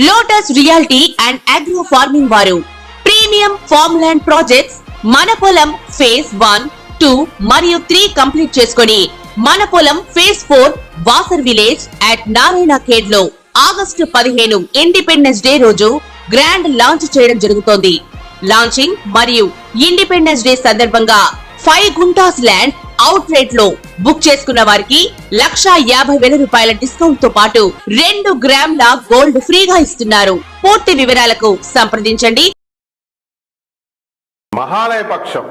Lotus reality and agro farming వారు premium farm land projects మన పొలం ఫేజ్ 1, 2 మరియు 3 కంప్లీట్ చేసుకొని మన పొలం phase 4 Wasar village at Narayana Khed లో ఆగస్టు 15 ఇండిపెండెన్స్ డే రోజు గ్రాండ్ లాంచ్ చేయడం జరుగుతోంది. లాంచింగ్ మరియు ఇండిపెండెన్స్ డే సందర్భంగా 5 గుంటాస్ ల్యాండ్ అవుట్ రేట్ లో బుక్ చేసుకున్న వారికి 1,50,000 రూపాయల డిస్కౌంట్ తో పాటు 2 గ్రాముల గోల్డ్ ఫ్రీగా ఇస్తున్నారు. పూర్తి వివరాలకు సంప్రదించండి. మహాలయ పక్షం.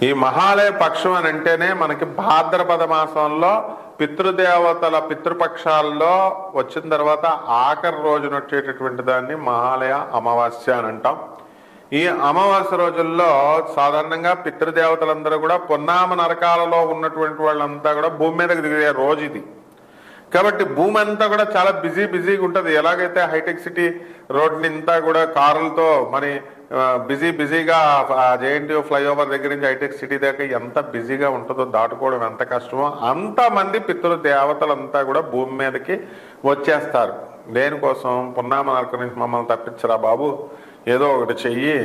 ఈ మహాలయ పక్షం అని అంటేనే మనకి భాద్రపద మాసంలో పితృదేవతల పితృపక్షాల్లో వచ్చిన తర్వాత ఆఖరి రోజున వచ్చేటటువంటి దాన్ని మహాలయ అమావాస్య అని అంటాం. ఈ అమావాస్య రోజుల్లో సాధారణంగా పితృదేవతలందరూ కూడా పొన్నామ నరకాలలో ఉన్నటువంటి వాళ్ళంతా కూడా భూమి మీదకి దిగే రోజు ఇది. కాబట్టి భూమి అంతా కూడా చాలా బిజీగా ఉంటుంది. ఎలాగైతే హైటెక్ సిటీ రోడ్ని అంతా కూడా కారులతో మరి బిజీగా జేఎన్టీయూ ఫ్లైఓవర్ దగ్గర నుంచి హైటెక్ సిటీ దాకా ఎంత బిజీగా ఉంటుందో, దాటుకోవడం ఎంత కష్టమో, అంతమంది పితృదేవతలంతా కూడా భూమి మీదకి వచ్చేస్తారు. దేనికోసం? పున్నామ నరకం నుంచి మమ్మల్ని తప్పించరా బాబు, ఏదో ఒకటి చెయ్యి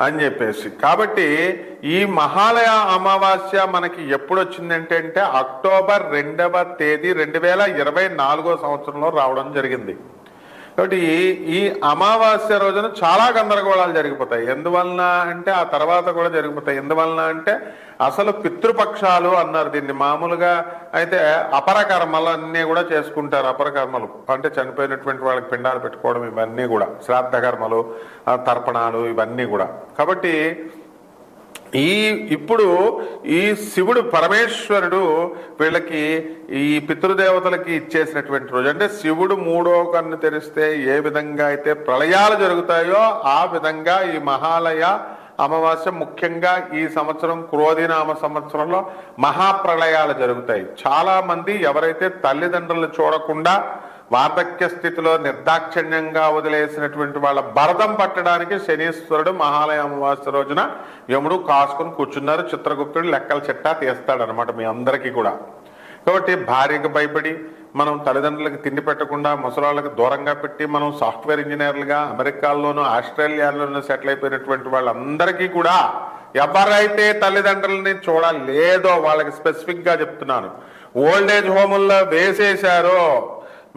అని చెప్పేసి. కాబట్టి ఈ మహాలయ అమావాస్య మనకి ఎప్పుడు వచ్చిందంటే అక్టోబర్ 2వ తేదీ 2024 సంవత్సరంలో రావడం జరిగింది. కాబట్టి ఈ అమావాస్య రోజున చాలా గందరగోళాలు జరిగిపోతాయి. ఎందువలన అంటే ఆ తర్వాత కూడా జరిగిపోతాయి. ఎందువలన అంటే అసలు పితృపక్షాలు అన్నారు దీన్ని. మామూలుగా అయితే అపరకర్మలు అన్నీ కూడా చేసుకుంటారు. అపరకర్మలు అంటే చనిపోయినటువంటి వాళ్ళకి పిండాలు పెట్టుకోవడం, ఇవన్నీ కూడా శ్రాద్ధ కర్మలు, తర్పణాలు, ఇవన్నీ కూడా. కాబట్టి ఇప్పుడు ఈ శివుడు పరమేశ్వరుడు వీళ్ళకి ఈ పితృదేవతలకి ఇచ్చేసినటువంటి రోజు. అంటే శివుడు 3వ కన్ను తెరిస్తే ఏ విధంగా అయితే ప్రళయాలు జరుగుతాయో ఆ విధంగా ఈ మహాలయ అమావాస్య, ముఖ్యంగా ఈ సంవత్సరం క్రోధినామ సంవత్సరంలో మహాప్రళయాలు జరుగుతాయి. చాలా మంది ఎవరైతే తల్లిదండ్రులను చూడకుండా వార్ధక్య స్థితిలో నిర్దాక్షిణ్యంగా వదిలేసినటువంటి వాళ్ళ భరతం పట్టడానికి శనీశ్వరుడు మహాలయ అమావాస్య రోజున యముడు కాసుకుని కూర్చున్నారు. చిత్రగుప్తుడు లెక్కల చిట్టా తీస్తాడనమాట మీ అందరికీ కూడా. కాబట్టి భార్యకు భయపడి మనం తల్లిదండ్రులకు తిండి పెట్టకుండా ముసలాళ్ళకి దూరంగా పెట్టి మనం సాఫ్ట్వేర్ ఇంజనీర్లుగా అమెరికాల్లోనూ ఆస్ట్రేలియాలోనూ సెటిల్ అయిపోయినటువంటి వాళ్ళందరికీ కూడా ఎవరైతే తల్లిదండ్రులని చూడలేదో వాళ్ళకి స్పెసిఫిక్ గా చెప్తున్నాను, ఓల్డేజ్ హోముల్లో వేసేశారో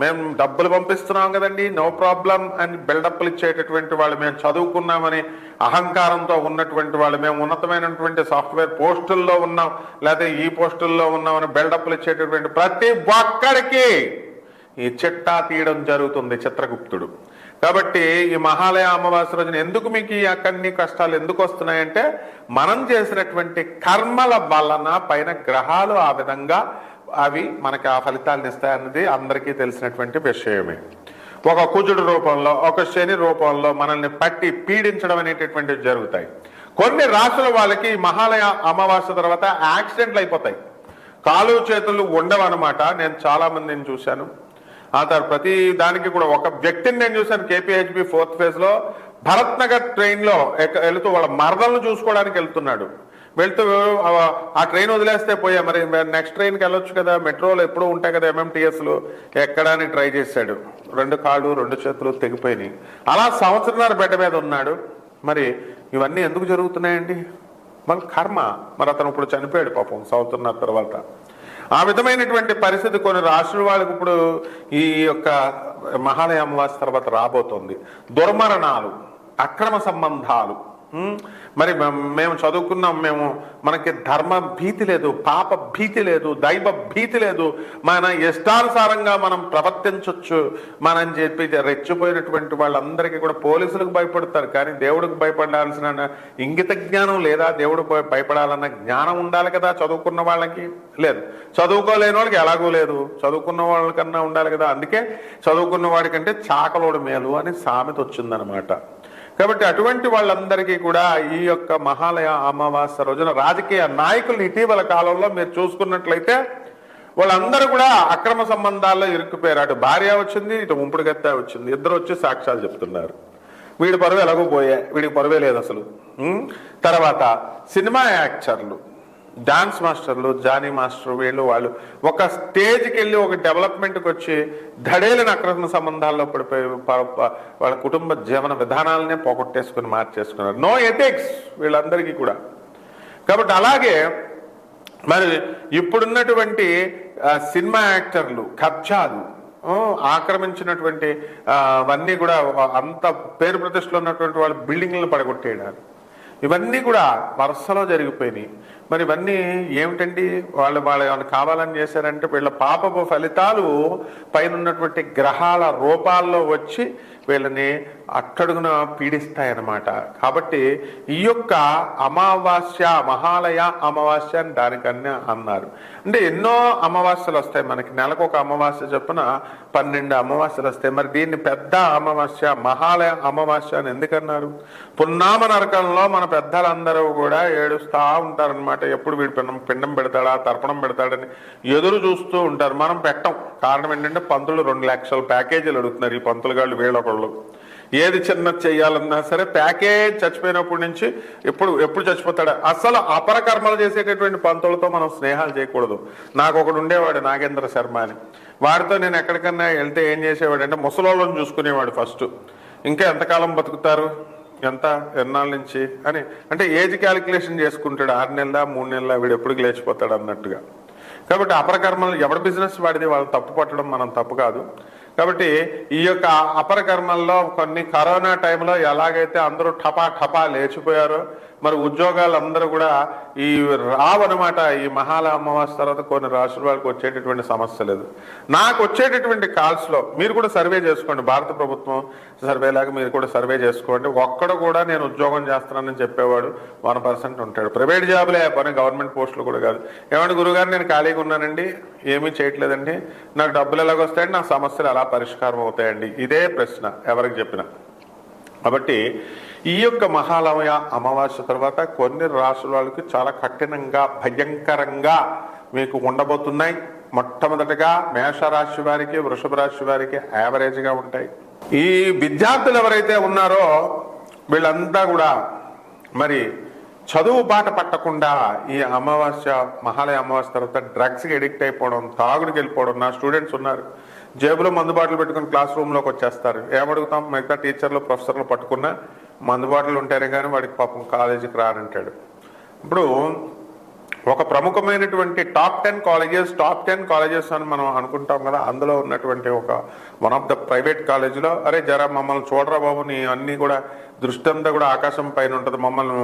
మేము డబ్బులు పంపిస్తున్నాం కదండి, నో ప్రాబ్లం అని బిల్డప్లు ఇచ్చేటటువంటి వాళ్ళు, మేము చదువుకున్నామని అహంకారంతో ఉన్నటువంటి వాళ్ళు, మేము ఉన్నతమైనటువంటి సాఫ్ట్వేర్ పోస్టుల్లో ఉన్నాం లేకపోతే ఈ పోస్టుల్లో ఉన్నామని బిల్డప్లు ఇచ్చేటటువంటి ప్రతి ఒక్కడికి ఈ చిట్టా తీయడం జరుగుతుంది చిత్రగుప్తుడు. కాబట్టి ఈ మహాలయ అమావాస్య రోజున ఎందుకు మీకు ఈ అక్కడిని కష్టాలు ఎందుకు వస్తున్నాయంటే మనం చేసినటువంటి కర్మల వలన పైన గ్రహాలు ఆ విధంగా అవి మనకి ఆ ఫలితాలను ఇస్తాయన్నది అందరికీ తెలిసినటువంటి విషయమే. ఒక కుజుడు రూపంలో, ఒక శని రూపంలో మనల్ని పట్టి పీడించడం అనేటటువంటివి జరుగుతాయి. కొన్ని రాసుల వాళ్ళకి మహాలయ అమావాస్య తర్వాత యాక్సిడెంట్లు అయిపోతాయి, కాలు చేతులు ఉండవన్నమాట. నేను చాలా మందిని చూశాను. ఆ తర్వాత ప్రతి దానికి కూడా ఒక వ్యక్తిని నేను చూశాను. కేపీహెచ్బి 4th phase లో భరత్ నగర్ ట్రైన్లో వెళుతూ వాళ్ళ మరదలను చూసుకోవడానికి వెళ్తున్నాడు. వెళ్తూ ఆ ట్రైన్ వదిలేస్తే పోయా, మరి నెక్స్ట్ ట్రైన్కి వెళ్ళొచ్చు కదా, మెట్రోలో ఎప్పుడూ ఉంటాయి కదా ఎంఎంటీఎస్లు, ఎక్కడాని ట్రై చేశాడు. 2 కాళ్ళు 2 చేతులు తెగిపోయినాయి. అలా సంవత్సరంన్నర బెడ్డ మీద ఉన్నాడు. మరి ఇవన్నీ ఎందుకు జరుగుతున్నాయండి? మన కర్మ. మరి అతను ఇప్పుడు చనిపోయాడు పాపం సంవత్సరంన్నర తర్వాత. ఆ విధమైనటువంటి పరిస్థితి కొన్ని రాష్ట్రాల వాళ్ళకి ఇప్పుడు ఈ యొక్క మహాలయ అమావాస్య తర్వాత రాబోతోంది. దుర్మరణాలు, అక్రమ సంబంధాలు. మరి మేము చదువుకున్నాం, మనకి ధర్మ భీతి లేదు, పాప భీతి లేదు, దైవ భీతి లేదు, మన ఇష్టానుసారంగా మనం ప్రవర్తించవచ్చు మనం చెప్పి రెచ్చిపోయినటువంటి వాళ్ళందరికీ కూడా పోలీసులకు భయపడతారు. కానీ దేవుడికి భయపడాల్సిన ఇంగిత జ్ఞానం లేదా? దేవుడు భయపడాలన్న జ్ఞానం ఉండాలి కదా చదువుకున్న వాళ్ళకి. లేదు, చదువుకోలేని వాళ్ళకి ఎలాగూ లేదు, చదువుకున్న వాళ్ళకన్నా ఉండాలి కదా. అందుకే చదువుకున్న వాడికంటే చాకలోడు మేలు అని సామెత వచ్చిందనమాట. కాబట్టి అటువంటి వాళ్ళందరికీ కూడా ఈ యొక్క మహాలయ అమావాస్య రోజున రాజకీయ నాయకులు ఇటీవల కాలంలో మీరు చూసుకున్నట్లయితే వాళ్ళందరూ కూడా అక్రమ సంబంధాల్లో ఇరుక్కుపోయారు. అటు భార్య వచ్చింది, ఇటు ఉంపుడు గత్త వచ్చింది, ఇద్దరు వచ్చి సాక్ష్యాలు చెప్తున్నారు. వీడి పరువు ఎలాగో పోయే, వీడికి పరువే లేదు అసలు. తర్వాత సినిమా యాక్టర్లు డాన్స్ మాస్టర్లు, జానీ మాస్టర్, వీళ్ళు వాళ్ళు ఒక స్టేజ్కి వెళ్ళి ఒక డెవలప్మెంట్కి వచ్చి ధడేలని అక్రమ సంబంధాల్లో పడిపోయి వాళ్ళ కుటుంబ జీవన విధానాలనే పోగొట్టేసుకుని మార్చేసుకున్నారు. నో ఎథిక్స్ వీళ్ళందరికీ కూడా. కాబట్టి అలాగే మరి ఇప్పుడున్నటువంటి సినిమా యాక్టర్లు కబ్జాలు, ఆక్రమించినటువంటి అవన్నీ కూడా అంత పేరు ప్రతిష్టలు ఉన్నటువంటి వాళ్ళ బిల్డింగ్లను పడగొట్టేయడాలు, ఇవన్నీ కూడా వరుసలో జరిగిపోయినాయి. మరి ఇవన్నీ ఏమిటండి? వాళ్ళు ఏమైనా కావాలని చేశారంటే వీళ్ళ పాపపు ఫలితాలు పైన ఉన్నటువంటి గ్రహాల రూపాల్లో వచ్చి వీళ్ళని అట్టడుగున పీడిస్తాయన్నమాట. కాబట్టి ఈ యొక్క అమావాస్య, మహాలయ అమావాస్య అని దానికన్నా అన్నారు. అంటే ఎన్నో అమావాస్యలు వస్తాయి మనకి, నెలకు ఒక అమావాస్య చొప్పున 12 అమావాస్యలు వస్తాయి. మరి దీన్ని పెద్ద అమావాస్య, మహాలయ అమావాస్య అని ఎందుకన్నారు? పున్నామ నరకంలో మన పెద్దలందరూ కూడా ఏడుస్తూ ఉంటారనమాట. ఎప్పుడు వీడు పిండం పెడతాడా, తర్పణం పెడతాడని ఎదురు చూస్తూ ఉంటారు. మనం పెట్టం. కారణం ఏంటంటే పంతులు 2 లక్షల ప్యాకేజీలు అడుగుతున్నారు ఈ పంతులు గాళ్ళు వీళ్ళొకళ్ళు. ఏది చిన్నది చెయ్యాలన్నా సరే ప్యాకేజ్ చచ్చిపోయినప్పటి నుంచి ఎప్పుడు చచ్చిపోతాడా. అసలు అపరకర్మలు చేసేటటువంటి పంతులతో మనం స్నేహాలు చేయకూడదు. నాకు ఒకడు ఉండేవాడు నాగేంద్ర శర్మ అని. వాడితో నేను ఎక్కడికన్నా వెళ్తే ఏం చేసేవాడు అంటే ముసలోళ్ళని చూసుకునేవాడు ఫస్ట్. ఇంకా ఎంతకాలం బతుకుతారు, ఎన్నాళ్ళ నుంచి అని, అంటే ఏజ్ క్యాలిక్యులేషన్ చేసుకుంటాడు. 6 నెలల 3 నెలల వీడు ఎప్పుడు లేచిపోతాడు అన్నట్టుగా. కాబట్టి అపరకర్మలు ఎవరి బిజినెస్ వాడిది, వాళ్ళు తప్పు పట్టడం మనం తప్పు కాదు. కాబట్టి ఈ యొక్క అపరకర్మల్లో కొన్ని కరోనా టైంలో ఎలాగైతే అందరూ ఠపా లేచిపోయారో, మరి ఉద్యోగాలు అందరూ కూడా ఈ రావన్నమాట. ఈ మహాలయ అమావాస్య తర్వాత కొన్ని రాష్ట్రాల వాళ్ళకి వచ్చేటటువంటి సమస్య లేదు. నాకు వచ్చేటటువంటి కాల్స్లో మీరు కూడా సర్వే చేసుకోండి, భారత ప్రభుత్వం సర్వేలాగా మీరు కూడా సర్వే చేసుకోండి. ఒక్కడు కూడా నేను ఉద్యోగం చేస్తున్నానని చెప్పేవాడు 1% ఉంటాడు. ప్రైవేట్ జాబులే పని, గవర్నమెంట్ పోస్టులు కూడా కాదు. ఏమంటే గురుగారు నేను ఖాళీగా ఉన్నానండి, ఏమీ చేయట్లేదండి, నాకు డబ్బులు ఎలాగొస్తాయండి, నా సమస్యలు ఎలా పరిష్కారం అవుతాయండి, ఇదే ప్రశ్న ఎవరికి చెప్పినా. కాబట్టి ఈ యొక్క మహాలయ అమావాస్య తర్వాత కొన్ని రాశుల వాళ్ళకి చాలా కఠినంగా, భయంకరంగా మీకు ఉండబోతున్నాయి. మొట్టమొదటిగా మేషరాశి వారికి, వృషభ రాశి వారికి యావరేజ్గా ఉంటాయి. ఈ విద్యార్థులు ఎవరైతే ఉన్నారో వీళ్ళంతా కూడా మరి చదువు బాట పట్టకుండా ఈ అమావాస్య, మహాలయ అమావాస్య తర్వాత డ్రగ్స్కి ఎడిక్ట్ అయిపోవడం, తాగుడికి వెళ్ళిపోవడం. నా స్టూడెంట్స్ ఉన్నారు, జేబులో మందు బాటలు పెట్టుకుని క్లాస్ రూమ్లోకి వచ్చేస్తారు. ఏమడుగుతాం, మిగతా టీచర్లు ప్రొఫెసర్లు పట్టుకున్న మందు బాటలు ఉంటారే కానీ వాడికి పాపం కాలేజీకి రానంటాడు. ఇప్పుడు ఒక ప్రముఖమైనటువంటి టాప్ 10 కాలేజెస్ అని మనం అనుకుంటాం కదా, అందులో ఉన్నటువంటి వన్ ఆఫ్ ద ప్రైవేట్ కాలేజీలో, అరే జరా మమ్మల్ని చూడరా బాబు, నీ అన్నీ కూడా దృష్టి అంతా కూడా ఆకాశం పైన ఉంటుంది, మమ్మల్ని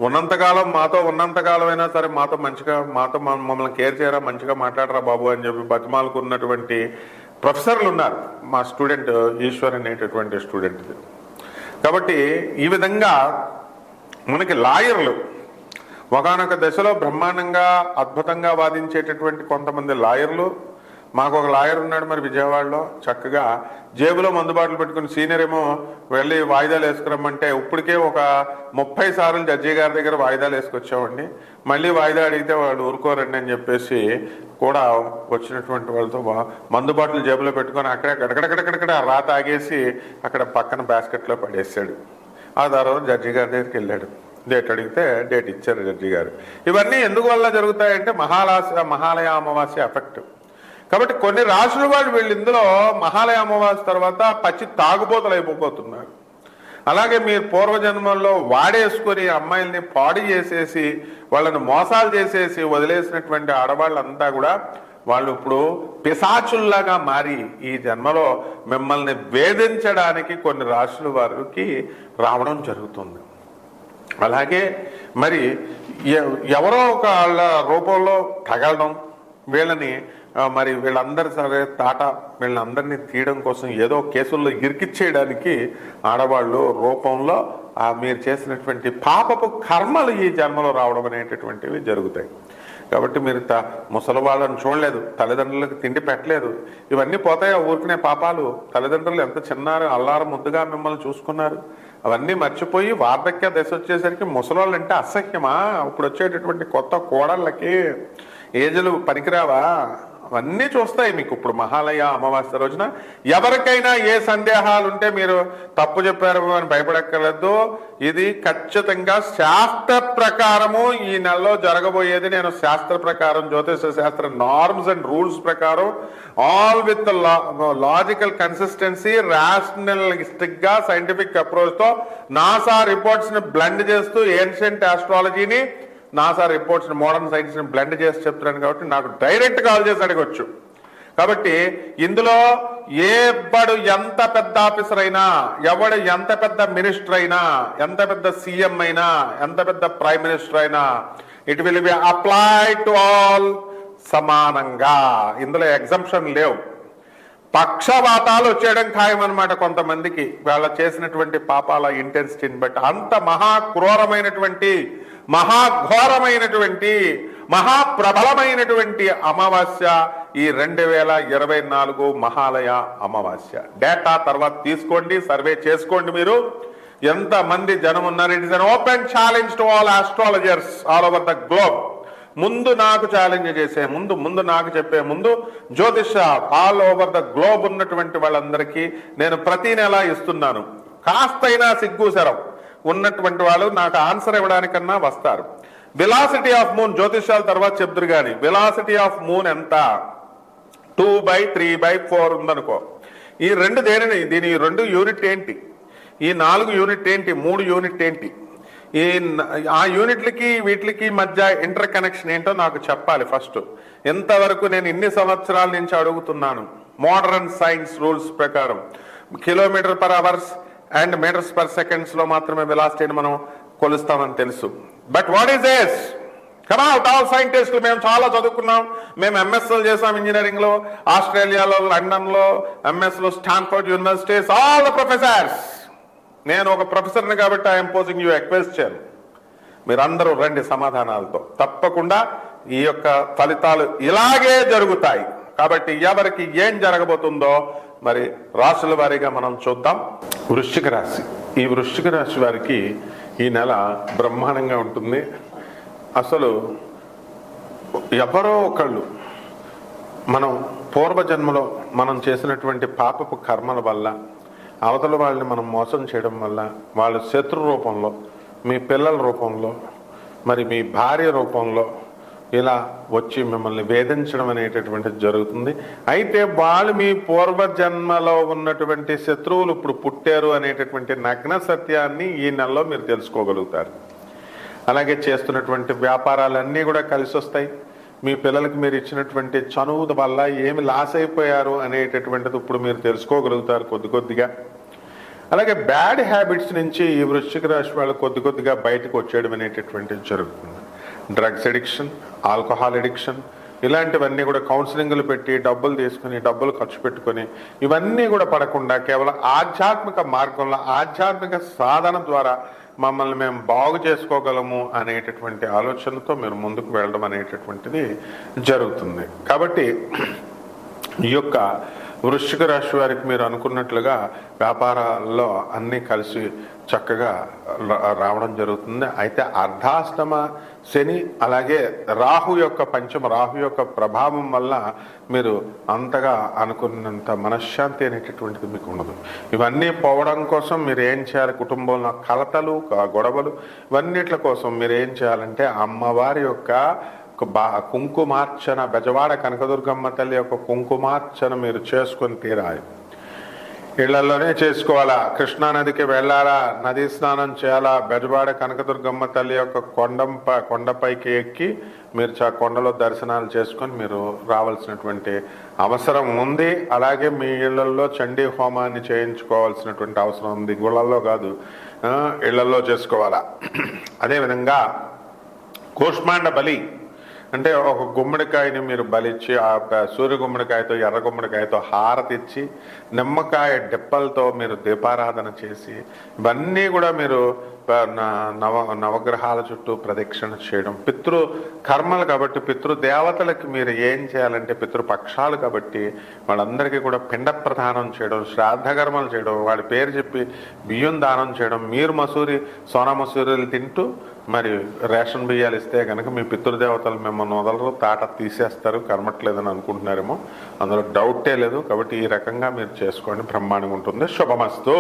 ఉన్నంతకాలం అయినా సరే మమ్మల్ని కేర్ చేయరా, మంచిగా మాట్లాడరా బాబు అని చెప్పి బతిమాలుకున్నటువంటి ప్రొఫెసర్లు ఉన్నారు. మా స్టూడెంట్ ఈశ్వర్ అనేటటువంటి స్టూడెంట్. కాబట్టి ఈ విధంగా మనకి లాయర్లు ఒకానొక దశలో బ్రహ్మాండంగా అద్భుతంగా వాదించేటటువంటి కొంతమంది లాయర్లు. మాకు ఒక లాయర్ ఉన్నాడు మరి విజయవాడలో, చక్కగా జేబులో మందుబాటులు పెట్టుకుని సీనియర్ ఏమో వెళ్ళి వాయిదాలు వేసుకురమ్మంటే ఇప్పటికే ఒక 30 సార్లు జడ్జి గారి దగ్గర వాయిదాలు వేసుకొచ్చామండి. మళ్ళీ వాయిదా అడిగితే వాళ్ళు ఊరుకోరండి అని చెప్పేసి కూడా వచ్చినటువంటి వాళ్ళతో మందుబాటులు జేబులో పెట్టుకొని అక్కడే గడగడగడగడ రాత ఆగేసి అక్కడ పక్కన బాస్కెట్లో పడేసాడు. ఆ తర్వాత జడ్జి గారి దగ్గరికి వెళ్ళాడు. డేట్ అడిగితే డేట్ ఇచ్చారు జడ్జి గారు. ఇవన్నీ ఎందుకు వల్ల జరుగుతాయంటే మహాలయ అమావాస్య ఎఫెక్ట్. కాబట్టి కొన్ని రాశుల వాళ్ళు వీళ్ళు ఇందులో మహాలయ అమావాస్య తర్వాత పచ్చి తాగుబోతులు అయిపోతున్నారు. అలాగే మీరు పూర్వజన్మల్లో వాడేసుకొని అమ్మాయిల్ని పాడు చేసేసి వాళ్ళని మోసాలు చేసేసి వదిలేసినటువంటి ఆడవాళ్ళంతా కూడా వాళ్ళు ఇప్పుడు పిశాచుల్లాగా మారి ఈ జన్మలో మిమ్మల్ని వేధించడానికి కొన్ని రాశుల వారికి రావడం జరుగుతుంది. అలాగే మరి ఎవరో ఒక వాళ్ళ రూపంలో తగలడం, వీళ్ళని మరి వీళ్ళందరి సరే వీళ్ళందరినీ తీయడం కోసం ఏదో కేసుల్లో ఇరికిచ్చేయడానికి ఆడవాళ్ళు రూపంలో మీరు చేసినటువంటి పాపపు కర్మలు ఈ జన్మలో రావడం అనేటటువంటివి జరుగుతాయి. కాబట్టి మీరు ముసలి వాళ్ళని చూడలేదు, తల్లిదండ్రులకు తిండి పెట్టలేదు, ఇవన్నీ పోతాయా ఊరికనే పాపాలు? తల్లిదండ్రులు ఎంత చిన్నారు, అల్లారు ముద్దుగా మిమ్మల్ని చూసుకున్నారు, అవన్నీ మర్చిపోయి వార్ధక్య దశ వచ్చేసరికి ముసలోళ్ళు అంటే అసహ్యమా? ఇప్పుడు వచ్చేటటువంటి కొత్త కోడళ్ళకి ఏజులు పనికిరావా? అవన్నీ చూస్తాయి మీకు. ఇప్పుడు మహాలయ అమావాస్య రోజున ఎవరికైనా ఏ సందేహాలు ఉంటే మీరు తప్పు చెప్పారు అని భయపడక్కర్లేదు. ఇది ఖచ్చితంగా శాస్త్ర ప్రకారము ఈ నెలలో జరగబోయేది. నేను శాస్త్ర ప్రకారం, జ్యోతిష శాస్త్ర నార్మ్స్ అండ్ రూల్స్ ప్రకారం, ఆల్ విత్ లాజికల్ కన్సిస్టెన్సీ, రాషనలిస్టిక్ గా సైంటిఫిక్ అప్రోచ్ తో నాసా రిపోర్ట్స్ ని బ్లెండ్ చేస్తూ ఏన్షియంట్ ఆస్ట్రాలజీని, నాసా రిపోర్ట్స్ ని, మోడర్న్ సైన్స్ ని బ్లెండ్ చేసి చెప్తున్నాను కాబట్టి నాకు డైరెక్ట్ కాల్ చేసి అడగొచ్చు. కాబట్టి ఇందులో ఎవడు ఎంత పెద్ద ఆఫీసర్ అయినా, ఎవడు ఎంత పెద్ద మినిస్టర్ అయినా, ఎంత పెద్ద సీఎం అయినా, ఎంత పెద్ద ప్రైమ్ మినిస్టర్ అయినా, it will be apply to all సమానంగా. ఇందులో ఎగ్జంప్షన్ లేవు. పక్షవాతాలు వచ్చేయడం ఖాయం అనమాట కొంతమందికి, వాళ్ళ చేసినటువంటి పాపాల ఇంటెన్సిటీని బట్టి. అంత మహాక్రూరమైనటువంటి, మహాఘోరమైనటువంటి, మహాప్రబలమైనటువంటి అమావాస్య ఈ 2024 మహాలయ అమావాస్య. డేటా తర్వాత తీసుకోండి, సర్వే చేసుకోండి. మీరు ఎంత మంది జనం ఉన్నారు. It is an open challenge to all astrologers all over the globe. ముందు నాకు ఛాలెంజ్ చేసే ముందు నాకు చెప్పే ముందు జ్యోతిష ఆల్ ఓవర్ ద గ్లోబ్ ఉన్నటువంటి వాళ్ళందరికీ నేను ప్రతి నెల ఇస్తున్నాను. కాస్తైనా సిగ్గు శరం ఉన్నటువంటి వాళ్ళు నాకు ఆన్సర్ ఇవ్వడానికన్నా వస్తారు. వెలాసిటీ ఆఫ్ మూన్ జ్యోతిషాల తర్వాత చెప్తారు కానీ వెలాసిటీ ఆఫ్ మూన్ ఎంత? 2/3/4 ఉందనుకో. ఈ రెండు దేనిని, దీని 2 యూనిట్ ఏంటి, ఈ 4 యూనిట్ ఏంటి, 3 యూనిట్ ఏంటి, ఆ యూనిట్లకి వీటికి మధ్య ఇంటర్ కనెక్షన్ ఏంటో నాకు చెప్పాలి ఫస్ట్. ఎంతవరకు నేను ఇన్ని సంవత్సరాల నుంచి అడుగుతున్నాను. మోడర్న్ సైన్స్ రూల్స్ ప్రకారం kilometre per hours and metres per seconds లో మాత్రమే వెలాసిటీని మనం కొలుస్తామని తెలుసు. But what is this? Come out all సైంటిస్టులు. మేము చాలా చదువుకున్నాం, మేము ఎంఎస్ఎల్ చేసాం ఇంజనీరింగ్ లో, ఆస్ట్రేలియాలో, లండన్ లో ఎంఎస్ లో, Stanford universities, all the professors. నేను ఒక ప్రొఫెసర్ని కాబట్టి I'm posing you a question. మీరందరూ రండి సమాధానాలతో. తప్పకుండా ఈ యొక్క ఫలితాలు ఇలాగే జరుగుతాయి. కాబట్టి ఎవరికి ఏం జరగబోతుందో మరి రాశుల వారీగా మనం చూద్దాం. వృశ్చిక రాశి. ఈ వృశ్చిక రాశి వారికి ఈ నెల బ్రహ్మాండంగా ఉంటుంది. అసలు ఎవరో ఒకళ్ళు మనం పూర్వజన్మలో మనం చేసినటువంటి పాపపు కర్మల వల్ల, అవతల వాళ్ళని మనం మోసం చేయడం వల్ల, వాళ్ళు శత్రు రూపంలో, మీ పిల్లల రూపంలో, మరి మీ భార్య రూపంలో ఇలా వచ్చి మిమ్మల్ని వేధించడం అనేటటువంటిది జరుగుతుంది. అయితే వాళ్ళు మీ పూర్వజన్మలో ఉన్నటువంటి శత్రువులు ఇప్పుడు పుట్టారు అనేటటువంటి నగ్న సత్యాన్ని ఈ నెలలో మీరు తెలుసుకోగలుగుతారు. అలాగే చేస్తున్నటువంటి వ్యాపారాలన్నీ కూడా కలిసి వస్తాయి. మీ పిల్లలకి మీరు ఇచ్చినటువంటి చనువు వల్ల ఏమి లాస్ అయిపోయారు అనేటటువంటిది ఇప్పుడు మీరు తెలుసుకోగలుగుతారు కొద్దిగా. అలాగే బ్యాడ్ హ్యాబిట్స్ నుంచి ఈ వృశ్చిక రాశి వాళ్ళు కొద్దిగా బయటకు వచ్చేయడం అనేటటువంటిది జరుగుతుంది. డ్రగ్స్ ఎడిక్షన్, ఆల్కహాల్ ఎడిక్షన్, ఇలాంటివన్నీ కూడా కౌన్సిలింగ్లు పెట్టి డబ్బులు తీసుకుని, డబ్బులు ఖర్చు పెట్టుకొని ఇవన్నీ కూడా పడకుండా కేవలం ఆధ్యాత్మిక మార్గంలో, ఆధ్యాత్మిక సాధన ద్వారా మమ్మల్ని మేము బాగు చేసుకోగలము అనేటటువంటి ఆలోచనతో మీరు ముందుకు వెళ్ళడం అనేటటువంటిది జరుగుతుంది. కాబట్టి ఈ యొక్క వృశ్చిక రాశి వారికి మీరు అనుకున్నట్లుగా వ్యాపారాల్లో అన్నీ కలిసి చక్కగా రావడం జరుగుతుంది. అయితే అర్ధాష్టమ శని, అలాగే రాహు యొక్క రాహు యొక్క ప్రభావం వల్ల మీరు అంతగా అనుకున్నంత మనశ్శాంతి అనేటటువంటిది మీకు ఉండదు. ఇవన్నీ పోవడం కోసం మీరు ఏం చేయాలి? కుటుంబంలో కలతలు, గొడవలు, ఇవన్నిట్ల కోసం మీరు ఏం చేయాలంటే అమ్మవారి యొక్క కుంకుమార్చన, బెజవాడ కనకదుర్గమ్మ తల్లి యొక్క కుంకుమార్చన మీరు చేసుకొని తీరాలి. ఇళ్లలోనే చేసుకోవాలా, కృష్ణానదికి వెళ్ళాలా, నదీ స్నానం చేయాలా, బెజవాడ కనకదుర్గమ్మ తల్లి యొక్క కొండపైకి ఎక్కి మీరు కొండలో దర్శనాలు చేసుకొని మీరు రావాల్సినటువంటి అవసరం ఉంది. అలాగే మీ ఇళ్లలో చండీ హోమాన్ని చేయించుకోవాల్సినటువంటి అవసరం ఉంది. గుళ్ళల్లో కాదు, ఇళ్లలో చేసుకోవాలా. అదేవిధంగా కూష్మాండ బలి అంటే ఒక గుమ్మడికాయని మీరు బలిచ్చి, ఆ సూర్య గుమ్మడికాయతో, ఎర్ర గుమ్మడికాయతో హారతిచ్చి, నిమ్మకాయ డిప్పలతో మీరు దీపారాధన చేసి, ఇవన్నీ కూడా మీరు నవగ్రహాల చుట్టూ ప్రదక్షిణ చేయడం, పితృ కర్మలు కాబట్టి పితృదేవతలకి మీరు ఏం చేయాలంటే పితృపక్షాలు కాబట్టి వాళ్ళందరికీ కూడా పిండ ప్రదానం చేయడం, శ్రాద్ధ కర్మలు చేయడం, వాడి పేరు చెప్పి బియ్యం దానం చేయడం. మీరు సోనా మసూరీలు తింటూ మరి రేషన్ బియ్యాలు ఇస్తే కనుక మీ పితృదేవతలు మిమ్మల్ని వదలరు, తాట తీసేస్తారు, కర్మట్లేదని అనుకుంటున్నారేమో, అందులో డౌటే లేదు. కాబట్టి ఈ రకంగా మీరు చేసుకోండి, బ్రహ్మాండంగా ఉంటుంది. శుభమస్తు.